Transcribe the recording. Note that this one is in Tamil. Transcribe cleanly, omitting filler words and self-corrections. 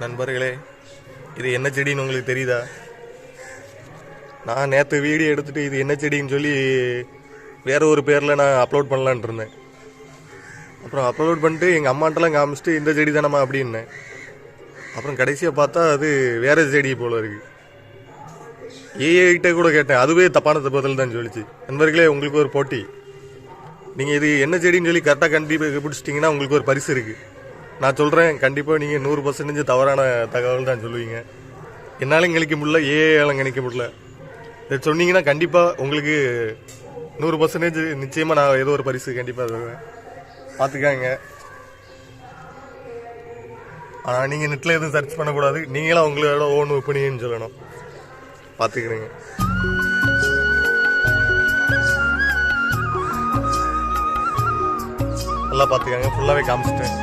நண்பர்களே, இது என்ன செடின்னு உங்களுக்கு தெரியுதா? நான் நேற்று வீடியோ எடுத்துகிட்டு இது என்ன செடின்னு சொல்லி வேறு ஒரு பேரில் நான் அப்லோட் பண்ணலான் இருந்தேன். அப்புறம் அப்லோட் பண்ணிட்டு எங்கள் அம்மாட்டெல்லாம் காமிச்சிட்டு இந்த செடி தானம்மா அப்படின்னேன். அப்புறம் கடைசியாக பார்த்தா அது வேறு செடி போல இருக்குது. ஏஐகிட்ட கூட கேட்டேன், அதுவே தப்பான பதில் தான் சொல்லிச்சு. நண்பர்களே, உங்களுக்கு ஒரு போட்டி. நீங்கள் இது என்ன செடின்னு சொல்லி கரெக்டாக கண்டிப்பாக பிடிச்சிட்டிங்கன்னா உங்களுக்கு ஒரு பரிசு இருக்குது. நான் சொல்கிறேன், கண்டிப்பாக நீங்கள் 100% தவறான தகவல் தான் சொல்லுவீங்க. என்னாலும் கணிக்க முடியல, ஏஐயாலும் கணிக்க முடியல. இதை சொன்னீங்கன்னா கண்டிப்பாக உங்களுக்கு 100% நிச்சயமாக நான் ஏதோ ஒரு பரிசு கண்டிப்பாக தருவேன். பார்த்துக்காங்க. ஆனால் நீங்கள் நெட்டில் எதுவும் சர்ச் பண்ணக்கூடாது. நீங்களாம் உங்களோட ஓன் ஒப்பீனியன் சொல்லணும். பார்த்துக்கிறேங்க. நல்லா பார்த்துக்காங்க. ஃபுல்லாகவே காமிச்சிட்டேன்.